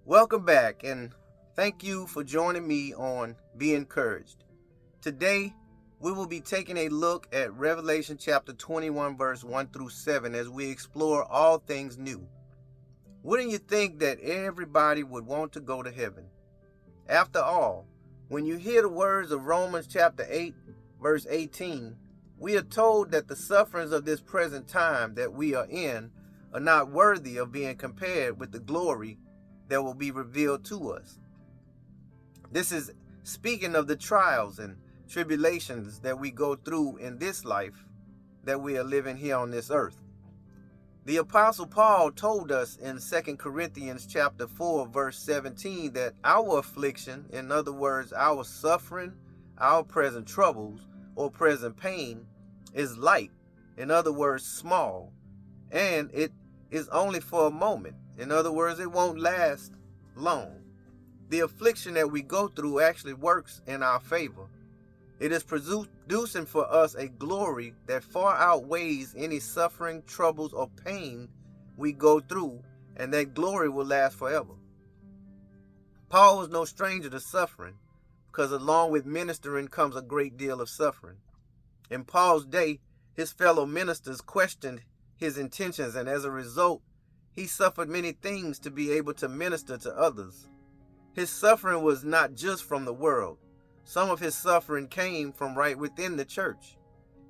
Welcome back, and thank you for joining me on Be Encouraged. Today, we will be taking a look at Revelation chapter 21, verse 1 through 7 as we explore all things new. Wouldn't you think that everybody would want to go to heaven? After all, when you hear the words of Romans chapter 8, verse 18, we are told that the sufferings of this present time that we are in are not worthy of being compared with the glory that will be revealed to us. This is speaking of the trials and tribulations that we go through in this life that we are living here on this earth. The Apostle Paul told us in 2 Corinthians chapter 4, verse 17, that our affliction, in other words, our suffering, our present troubles or present pain, is light, in other words, small, and it is only for a moment. In other words, it won't last long. The affliction that we go through actually works in our favor. It is producing for us a glory that far outweighs any suffering, troubles, or pain we go through, and that glory will last forever. Paul was no stranger to suffering, because along with ministering comes a great deal of suffering. In Paul's day, his fellow ministers questioned his intentions, and as a result, he suffered many things to be able to minister to others. His suffering was not just from the world. Some of his suffering came from right within the church.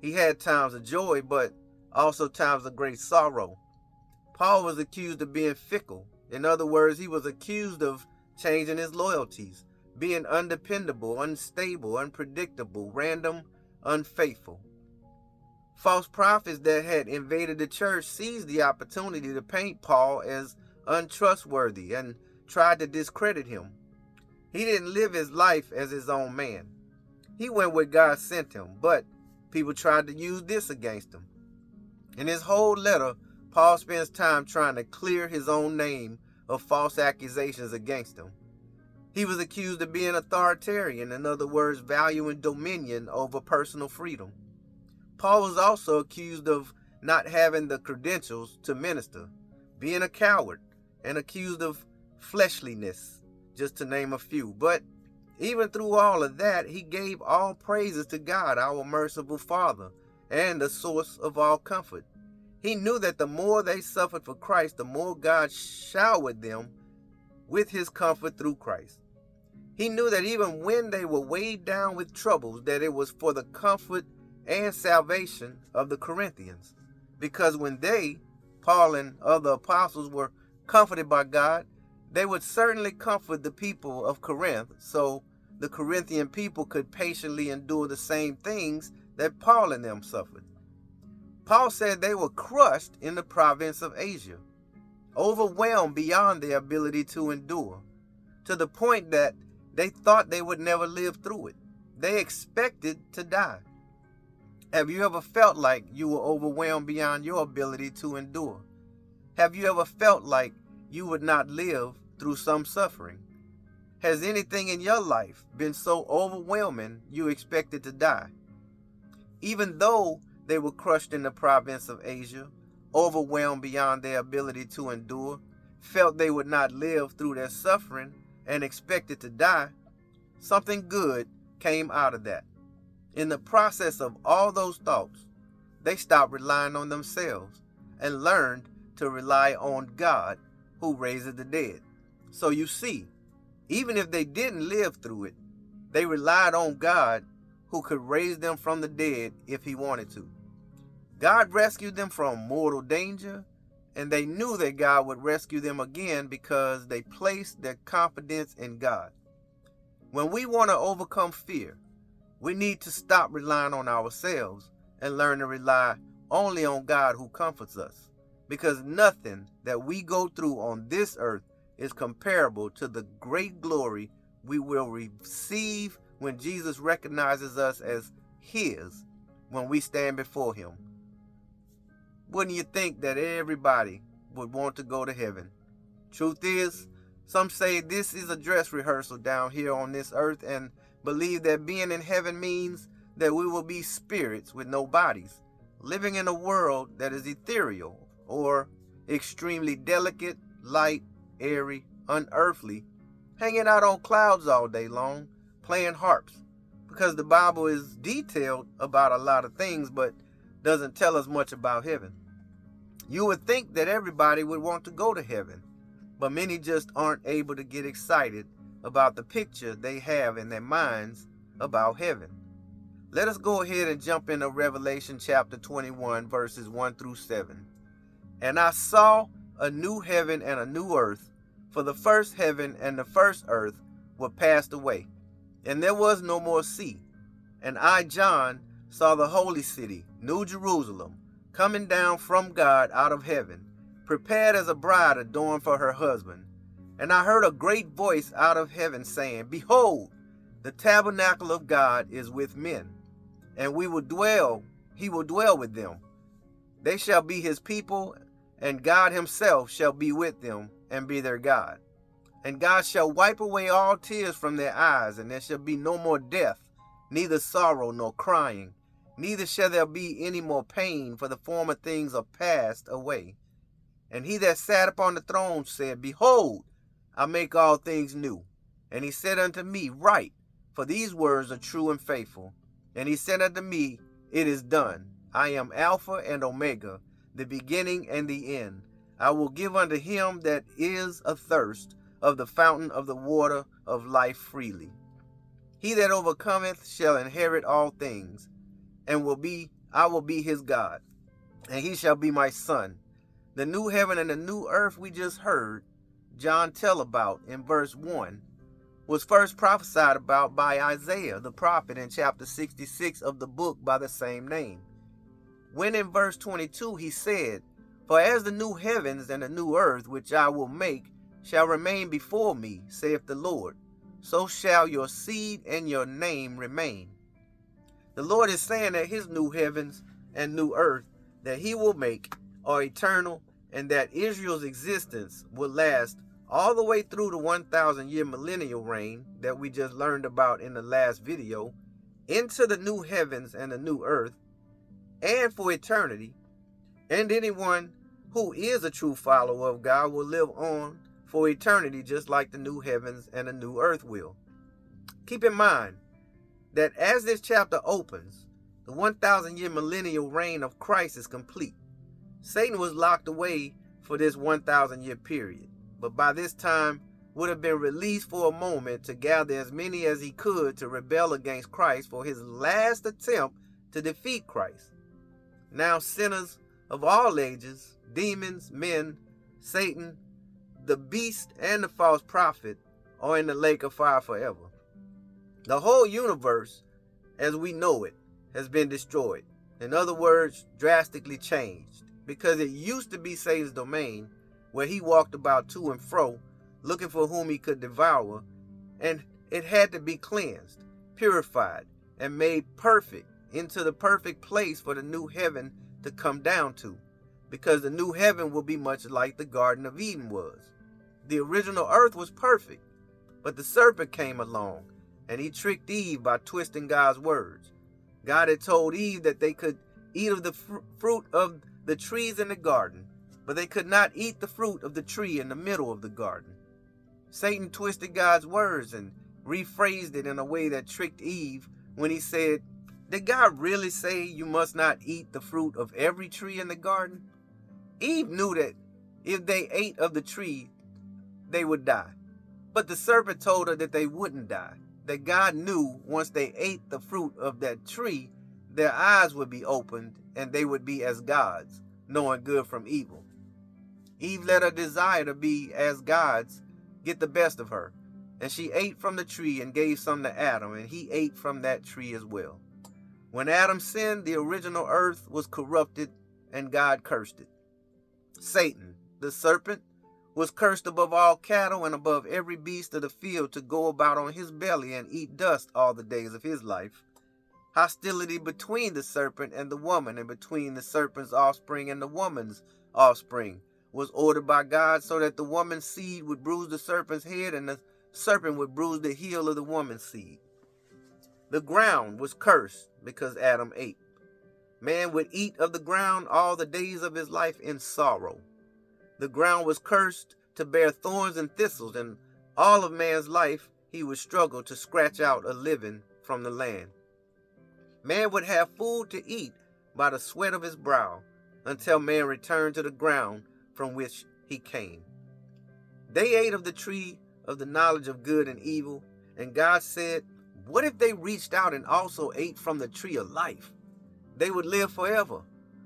He had times of joy, but also times of great sorrow. Paul was accused of being fickle. In other words, he was accused of changing his loyalties, being undependable, unstable, unpredictable, random, unfaithful. False prophets that had invaded the church seized the opportunity to paint Paul as untrustworthy and tried to discredit him. He didn't live his life as his own man. He went where God sent him, but people tried to use this against him. In his whole letter, Paul spends time trying to clear his own name of false accusations against him. He was accused of being authoritarian, in other words, valuing dominion over personal freedom. Paul was also accused of not having the credentials to minister, being a coward, and accused of fleshliness, just to name a few. But even through all of that, he gave all praises to God, our merciful Father, and the source of all comfort. He knew that the more they suffered for Christ, the more God showered them with his comfort through Christ. He knew that even when they were weighed down with troubles, that it was for the comfort and salvation of the Corinthians. Because when they, Paul and other apostles, were comforted by God, they would certainly comfort the people of Corinth, so the Corinthian people could patiently endure the same things that Paul and them suffered. Paul said they were crushed in the province of Asia, overwhelmed beyond their ability to endure, to the point that they thought they would never live through it. They expected to die. Have you ever felt like you were overwhelmed beyond your ability to endure? Have you ever felt like you would not live through some suffering? Has anything in your life been so overwhelming you expected to die? Even though they were crushed in the province of Asia, overwhelmed beyond their ability to endure, felt they would not live through their suffering, and expected to die, something good came out of that. In the process of all those thoughts, they stopped relying on themselves and learned to rely on God who raises the dead. So you see, even if they didn't live through it, they relied on God who could raise them from the dead if he wanted to. God rescued them from mortal danger, and they knew that God would rescue them again because they placed their confidence in God. When we want to overcome fear, we need to stop relying on ourselves and learn to rely only on God who comforts us, because nothing that we go through on this earth is comparable to the great glory we will receive when Jesus recognizes us as his when we stand before him. Wouldn't you think that everybody would want to go to heaven? Truth is, some say this is a dress rehearsal down here on this earth and believe that being in heaven means that we will be spirits with no bodies, living in a world that is ethereal or extremely delicate, light, airy, unearthly, hanging out on clouds all day long, playing harps. Because the Bible is detailed about a lot of things, but doesn't tell us much about heaven. You would think that everybody would want to go to heaven, but many just aren't able to get excited about the picture they have in their minds about heaven. Let us go ahead and jump into Revelation chapter 21, verses 1 through 7. And I saw a new heaven and a new earth, for the first heaven and the first earth were passed away, and there was no more sea. And I, John, saw the holy city, New Jerusalem, coming down from God out of heaven, prepared as a bride adorned for her husband. And I heard a great voice out of heaven saying, Behold, the tabernacle of God is with men, and he will dwell with them. They shall be his people, and God himself shall be with them and be their God. And God shall wipe away all tears from their eyes, and there shall be no more death, neither sorrow nor crying, neither shall there be any more pain, for the former things are passed away. And he that sat upon the throne said, Behold, I make all things new. And he said unto me, Write, for these words are true and faithful. And he said unto me, It is done. I am Alpha and Omega, the beginning and the end. I will give unto him that is athirst of the fountain of the water of life freely. He that overcometh shall inherit all things, and I will be his God, and he shall be my son. The new heaven and the new earth we just heard John tell about in verse 1 was first prophesied about by Isaiah the prophet in chapter 66 of the book by the same name. When in verse 22 he said, For as the new heavens and the new earth which I will make shall remain before me, saith the Lord, so shall your seed and your name remain. The Lord is saying that his new heavens and new earth that he will make are eternal, and that Israel's existence will last all the way through the 1,000-year millennial reign that we just learned about in the last video, into the new heavens and the new earth, and for eternity. And anyone who is a true follower of God will live on for eternity, just like the new heavens and the new earth will. Keep in mind that as this chapter opens, the 1,000-year millennial reign of Christ is complete. Satan was locked away for this 1,000-year period, but by this time would have been released for a moment to gather as many as he could to rebel against Christ for his last attempt to defeat Christ. Now sinners of all ages, demons, men, Satan, the beast, and the false prophet are in the lake of fire forever. The whole universe, as we know it, has been destroyed. In other words, drastically changed. Because it used to be Satan's domain, where he walked about to and fro, looking for whom he could devour, and it had to be cleansed, purified, and made perfect into the perfect place for the new heaven to come down to, because the new heaven will be much like the Garden of Eden was. The original earth was perfect, but the serpent came along, and he tricked Eve by twisting God's words. God had told Eve that they could eat of the fruit of the trees in the garden, but they could not eat the fruit of the tree in the middle of the garden. Satan twisted God's words and rephrased it in a way that tricked Eve when he said, Did God really say you must not eat the fruit of every tree in the garden? Eve knew that if they ate of the tree, they would die. But the serpent told her that they wouldn't die, that God knew once they ate the fruit of that tree, their eyes would be opened and they would be as gods, knowing good from evil. Eve let her desire to be as gods get the best of her, and she ate from the tree and gave some to Adam, and he ate from that tree as well. When Adam sinned, the original earth was corrupted and God cursed it. Satan, the serpent, was cursed above all cattle and above every beast of the field to go about on his belly and eat dust all the days of his life. Hostility between the serpent and the woman, and between the serpent's offspring and the woman's offspring, was ordered by God so that the woman's seed would bruise the serpent's head and the serpent would bruise the heel of the woman's seed. The ground was cursed because Adam ate. Man would eat of the ground all the days of his life in sorrow. The ground was cursed to bear thorns and thistles, and all of man's life he would struggle to scratch out a living from the land. Man would have food to eat by the sweat of his brow until man returned to the ground from which he came. They ate of the tree of the knowledge of good and evil, and God said, what if they reached out and also ate from the tree of life? They would live forever.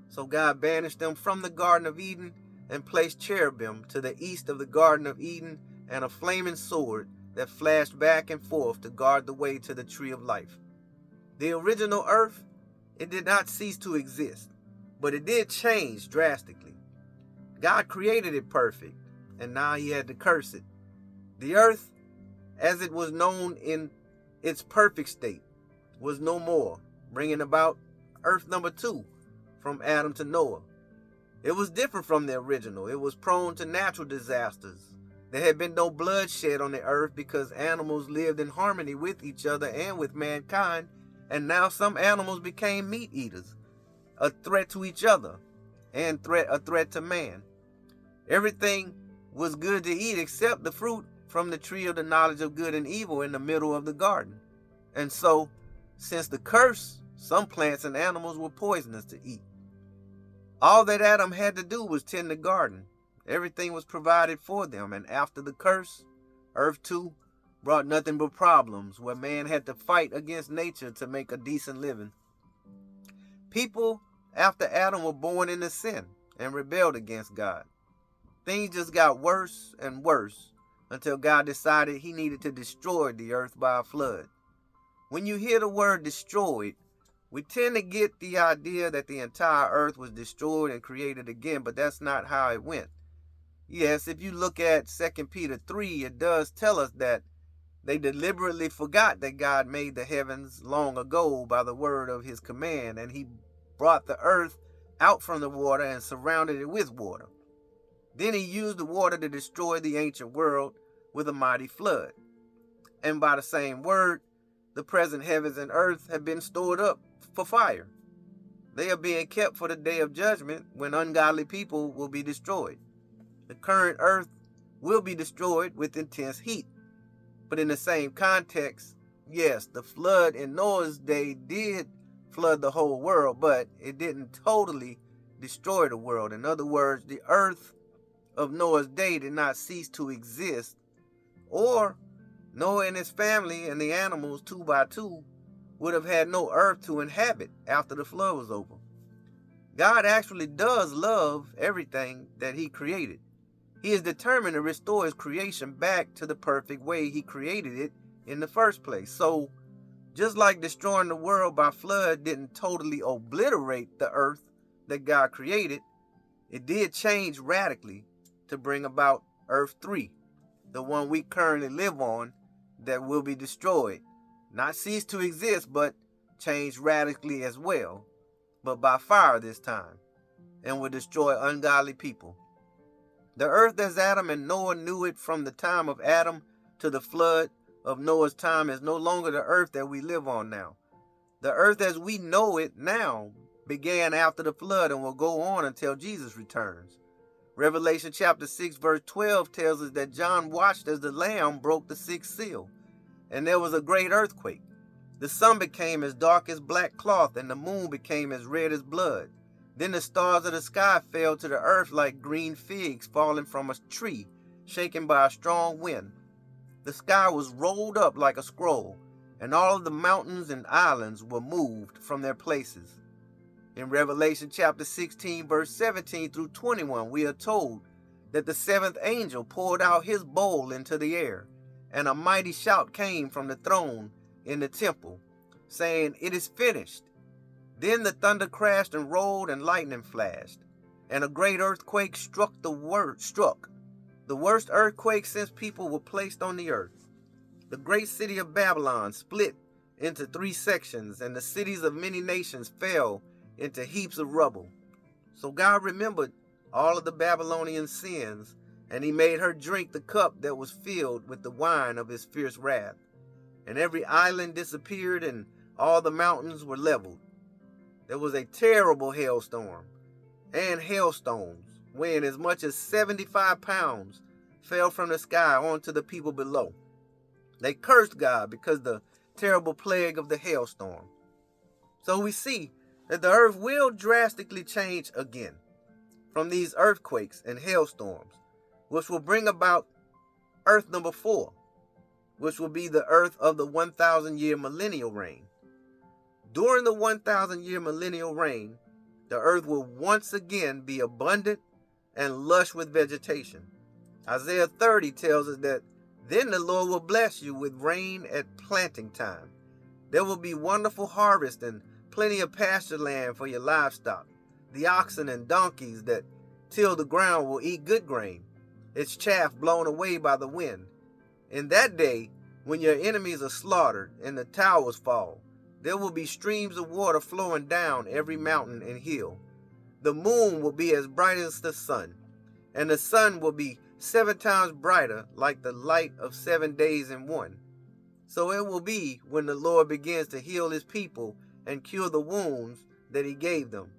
So God banished them from the Garden of Eden and placed cherubim to the east of the Garden of Eden and a flaming sword that flashed back and forth to guard the way to the tree of life. The original earth, it did not cease to exist, but it did change drastically. God created it perfect, and now he had to curse it. The earth, as it was known in its perfect state, was no more, bringing about earth number 2 from Adam to Noah. It was different from the original. It was prone to natural disasters. There had been no bloodshed on the earth because animals lived in harmony with each other and with mankind, and now some animals became meat eaters, a threat to each other and a threat to man. Everything was good to eat except the fruit from the tree of the knowledge of good and evil in the middle of the garden. And so, since the curse, some plants and animals were poisonous to eat. All that Adam had to do was tend the garden. Everything was provided for them, and after the curse, Earth 2 brought nothing but problems, where man had to fight against nature to make a decent living. People after Adam were born into sin and rebelled against God. Things just got worse and worse until God decided he needed to destroy the earth by a flood. When you hear the word destroyed, we tend to get the idea that the entire earth was destroyed and created again, but that's not how it went. Yes, if you look at 2 Peter 3, it does tell us that they deliberately forgot that God made the heavens long ago by the word of his command, and he brought the earth out from the water and surrounded it with water. Then he used the water to destroy the ancient world with a mighty flood. And by the same word, the present heavens and earth have been stored up for fire. They are being kept for the day of judgment when ungodly people will be destroyed. The current earth will be destroyed with intense heat. But in the same context, yes, the flood in Noah's day did flood the whole world, but it didn't totally destroy the world. In other words, the earth of Noah's day did not cease to exist, or Noah and his family and the animals 2 by 2 would have had no earth to inhabit after the flood was over. God actually does love everything that he created. He is determined to restore his creation back to the perfect way he created it in the first place. So, just like destroying the world by flood didn't totally obliterate the earth that God created, it did change radically to bring about Earth 3, the one we currently live on, that will be destroyed. Not cease to exist, but change radically as well, but by fire this time, and will destroy ungodly people. The earth as Adam and Noah knew it from the time of Adam to the flood of Noah's time is no longer the earth that we live on now. The earth as we know it now began after the flood and will go on until Jesus returns. Revelation chapter 6 verse 12 tells us that John watched as the Lamb broke the 6th seal, and there was a great earthquake. The sun became as dark as black cloth, and the moon became as red as blood. Then the stars of the sky fell to the earth like green figs falling from a tree, shaken by a strong wind. The sky was rolled up like a scroll, and all of the mountains and islands were moved from their places. In Revelation chapter 16, verse 17 through 21, we are told that the 7th angel poured out his bowl into the air, and a mighty shout came from the throne in the temple, saying, "It is finished." Then the thunder crashed and rolled, and lightning flashed, and a great earthquake struck. The worst earthquake since people were placed on the earth. The great city of Babylon split into 3 sections, and the cities of many nations fell into heaps of rubble. So God remembered all of the Babylonian sins, and he made her drink the cup that was filled with the wine of his fierce wrath. And every island disappeared, and all the mountains were leveled. There was a terrible hailstorm and hailstones weighing as much as 75 pounds fell from the sky onto the people below. They cursed God because of the terrible plague of the hailstorm. So we see that the earth will drastically change again from these earthquakes and hailstorms, which will bring about earth number 4, which will be the earth of the 1,000-year millennial reign. During the 1,000-year millennial reign, the earth will once again be abundant and lush with vegetation. Isaiah 30 tells us that then the Lord will bless you with rain at planting time. There will be wonderful harvest and plenty of pasture land for your livestock. The oxen and donkeys that till the ground will eat good grain, its chaff blown away by the wind. In that day, when your enemies are slaughtered and the towers fall, there will be streams of water flowing down every mountain and hill. The moon will be as bright as the sun, and the sun will be 7 times brighter, like the light of 7 days in one. So it will be when the Lord begins to heal his people and cure the wounds that he gave them.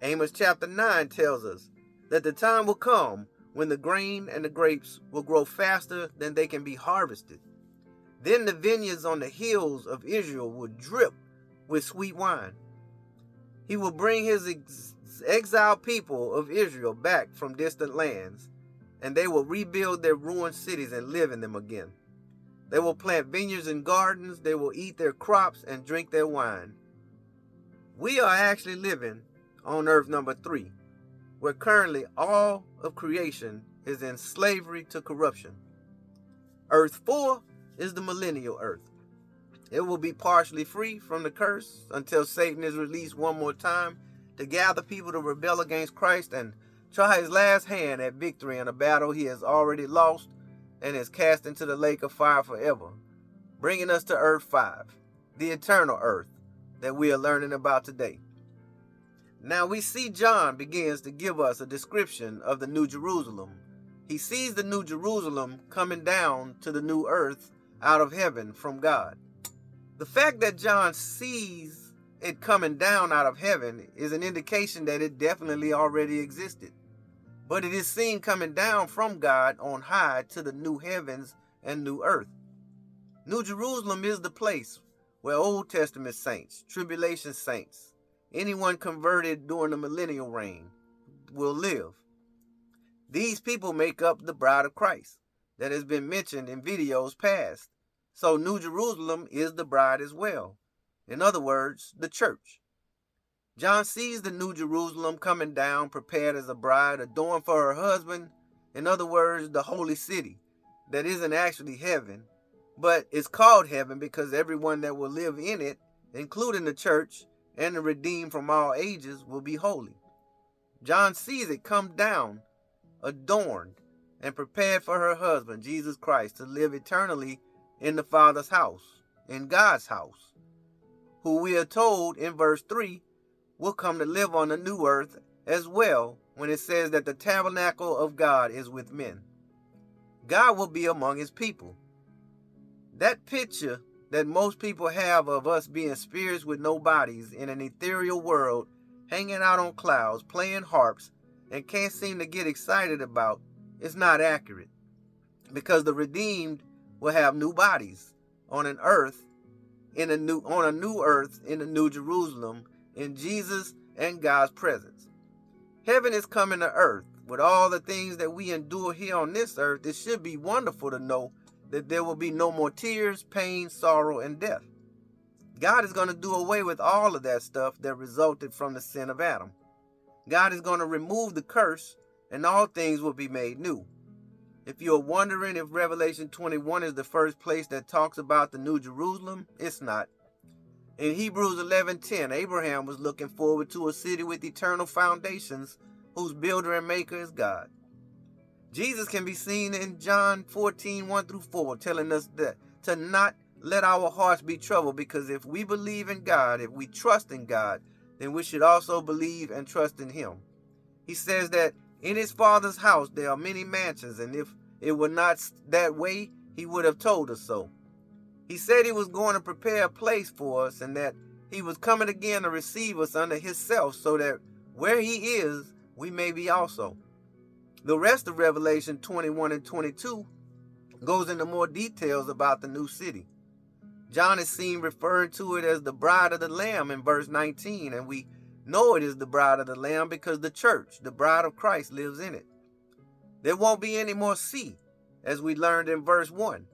Amos chapter 9 tells us that the time will come when the grain and the grapes will grow faster than they can be harvested. Then the vineyards on the hills of Israel will drip with sweet wine. He will bring his exiled people of Israel back from distant lands, and they will rebuild their ruined cities and live in them again. They will plant vineyards and gardens. They will eat their crops and drink their wine. We are actually living on earth number 3, where currently all of creation is in slavery to corruption. Earth 4 is the millennial earth. It will be partially free from the curse until Satan is released one more time to gather people to rebel against Christ and try his last hand at victory in a battle he has already lost and is cast into the lake of fire forever, bringing us to earth 5, the eternal earth that we are learning about today. Now we see John begins to give us a description of the New Jerusalem. He sees the New Jerusalem coming down to the new earth out of heaven from God. The fact that John sees it coming down out of heaven is an indication that it definitely already existed. But it is seen coming down from God on high to the new heavens and new earth. New Jerusalem is the place where Old Testament saints, tribulation saints, anyone converted during the millennial reign will live. These people make up the bride of Christ that has been mentioned in videos past. So New Jerusalem is the bride as well. In other words, the church. John sees the New Jerusalem coming down prepared as a bride adorned for her husband. In other words, the holy city that isn't actually heaven, but it's called heaven because everyone that will live in it, including the church and the redeemed from all ages, will be holy. John sees it come down, adorned, and prepared for her husband, Jesus Christ, to live eternally in the Father's house, in God's house, who we are told in verse 3 will come to live on the new earth as well when it says that the tabernacle of God is with men. God will be among his people. That picture that most people have of us being spirits with no bodies in an ethereal world, hanging out on clouds, playing harps, and can't seem to get excited about is not accurate, because the redeemed will have new bodies on an earth in a new earth in the New Jerusalem in Jesus and God's presence. Heaven is coming to earth. With all the things that we endure here on this earth, it should be wonderful to know that there will be no more tears, pain, sorrow, and death. God is going to do away with all of that stuff that resulted from the sin of Adam. God is going to remove the curse, and all things will be made new. If you're wondering if Revelation 21 is the first place that talks about the New Jerusalem, it's not. In Hebrews 11:10, Abraham was looking forward to a city with eternal foundations, whose builder and maker is God. Jesus can be seen in John 14:1-4, telling us that to not let our hearts be troubled, because if we believe in God, if we trust in God, then we should also believe and trust in him. He says that in his Father's house there are many mansions, and if it were not that way, he would have told us so. He said he was going to prepare a place for us, and that he was coming again to receive us unto himself, so that where he is, we may be also. The rest of Revelation 21 and 22 goes into more details about the new city. John is seen referring to it as the bride of the Lamb in verse 19, and we know it is the bride of the Lamb because the church, the bride of Christ, lives in it. There won't be any more sea, as we learned in verse 1.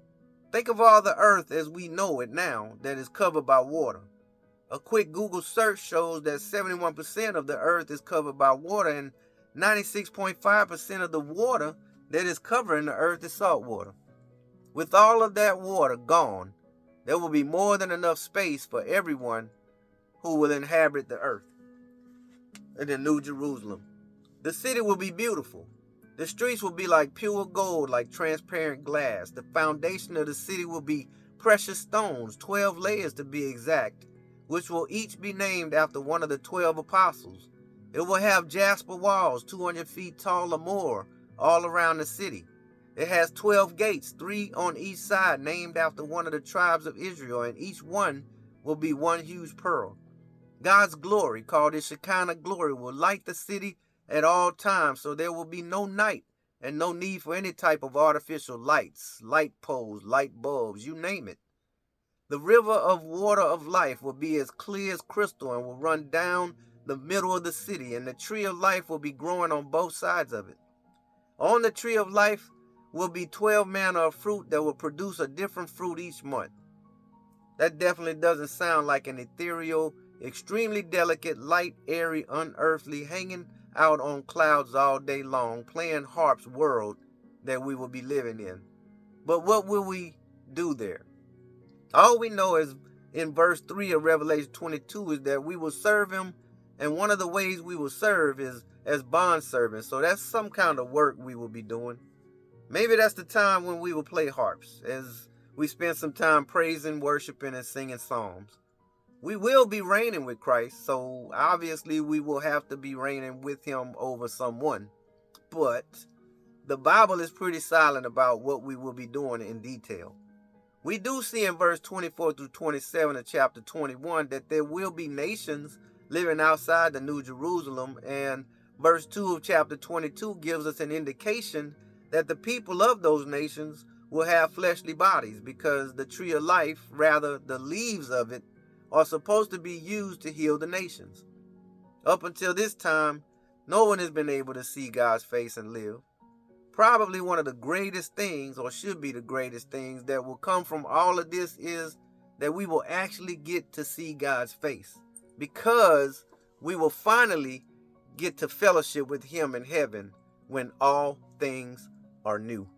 Think of all the earth as we know it now that is covered by water. A quick Google search shows that 71% of the earth is covered by water, and 96.5% of the water that is covering the earth is salt water. With all of that water gone, there will be more than enough space for everyone who will inhabit the earth in the New Jerusalem. The city will be beautiful. The streets will be like pure gold, like transparent glass. The foundation of the city will be precious stones, 12 layers to be exact, which will each be named after one of the 12 apostles. It will have jasper walls, 200 feet tall or more, all around the city. It has 12 gates, 3 on each side, named after one of the tribes of Israel, and each one will be one huge pearl. God's glory, called the Shekinah glory, will light the city at all times, so there will be no night and no need for any type of artificial lights, light poles, light bulbs, you name it. The river of water of life will be as clear as crystal and will run down the middle of the city, and the tree of life will be growing on both sides of it. On the tree of life will be 12 manner of fruit that will produce a different fruit each month. That definitely doesn't sound like an ethereal, extremely delicate, light, airy, unearthly, hanging out on clouds all day long, playing harps world that we will be living in. But what will we do there? All we know is in verse 3 of Revelation 22 is that we will serve him, and one of the ways we will serve is as bond servants. So that's some kind of work we will be doing. Maybe that's the time when we will play harps, as we spend some time praising, worshiping, and singing psalms. We will be reigning with Christ, so obviously we will have to be reigning with him over someone. But the Bible is pretty silent about what we will be doing in detail. We do see in verse 24 through 27 of chapter 21 that there will be nations living outside the New Jerusalem, and verse 2 of chapter 22 gives us an indication that the people of those nations will have fleshly bodies, because the tree of life, rather the leaves of it, are supposed to be used to heal the nations. Up until this time, no one has been able to see God's face and live. Probably one of the greatest things, or should be the greatest things, that will come from all of this is that we will actually get to see God's face, because we will finally get to fellowship with him in heaven when all things are new.